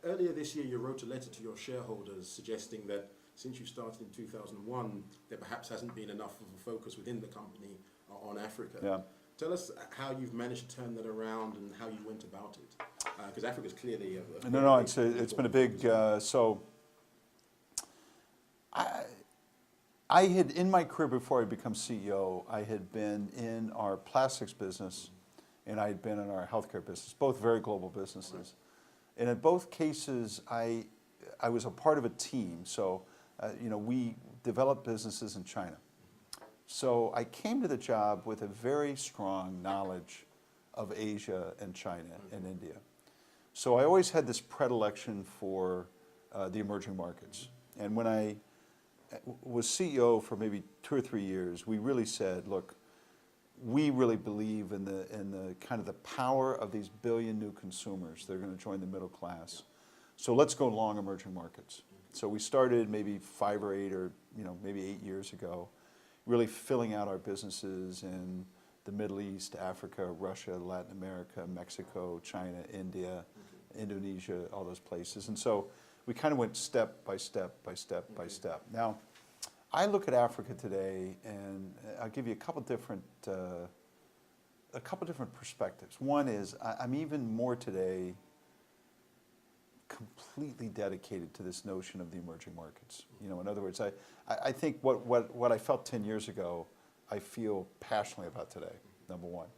Earlier this year, you wrote a letter to your shareholders suggesting that since you started in 2001, there perhaps hasn't been enough of a focus within the company on Africa. Yeah. Tell us how you've managed to turn that around and how you went about it. Because Africa is clearly a No, it's been a big, so I had, in my career before I become CEO, I had been in our plastics business and I had been in our healthcare business, both very global businesses. Right. And in both cases, I was a part of a team. So, we developed businesses in China. So I came to the job with a very strong knowledge of Asia and China and India. So I always had this predilection for the emerging markets. And when I was CEO for maybe 2 or 3 years, we really said, look, we really believe in the kind of the power of these billion new consumers that are going to join the middle class. So let's go long emerging markets. So we started maybe 5 or 8 or maybe 8 years ago, really filling out our businesses in the Middle East, Africa, Russia, Latin America, Mexico, China, India, Indonesia, all those places. And so we kind of went step by step by step by step. Now, I look at Africa today, and I'll give you a couple different perspectives. One is I'm even more today completely dedicated to this notion of the emerging markets. In other words, I think what I felt 10 years ago, I feel passionately about today, number one.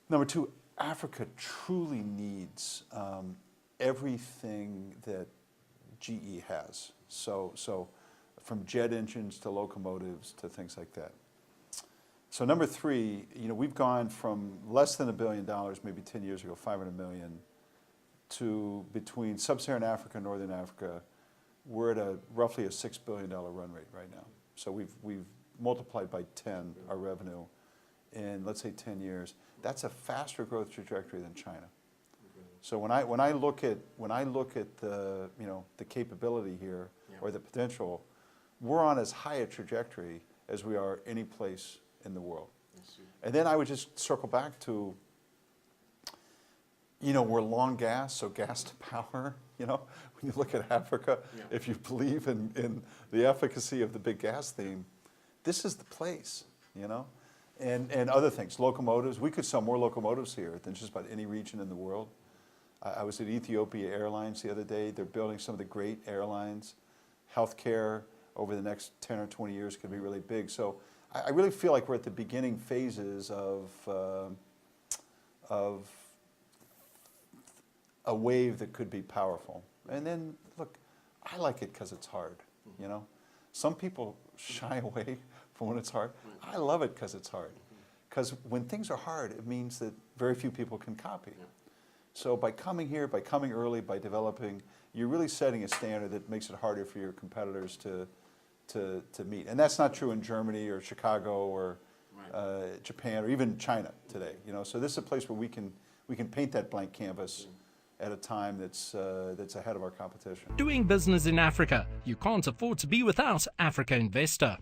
Number two, Africa truly needs everything that GE has. So from jet engines to locomotives to things like that. So number three, we've gone from less than $1 billion maybe 10 years ago, 500 million, to between sub-Saharan Africa and Northern Africa, we're at roughly a $6 billion run rate right now. So we've multiplied by 10 our revenue in, let's say, 10 years. That's a faster growth trajectory than China. So when I look at the the capability here or the potential, we're on as high a trajectory as we are any place in the world. And then I would just circle back to, we're long gas, so gas to power. When you look at Africa, if you believe in the efficacy of the big gas theme, this is the place. And other things, locomotives. We could sell more locomotives here than just about any region in the world. I was at Ethiopia Airlines the other day. They're building some of the great airlines. Healthcare over the next 10 or 20 years could be really big. So I really feel like we're at the beginning phases of a wave that could be powerful. And then, look, I like it because it's hard. Some people shy away from when it's hard. I love it because it's hard. Because when things are hard, it means that very few people can copy. So by coming here, by coming early, by developing, you're really setting a standard that makes it harder for your competitors to meet. And that's not true in Germany or Chicago or Japan or even China today. So this is a place where we can paint that blank canvas at a time that's ahead of our competition. Doing business in Africa, you can't afford to be without Africa Investor.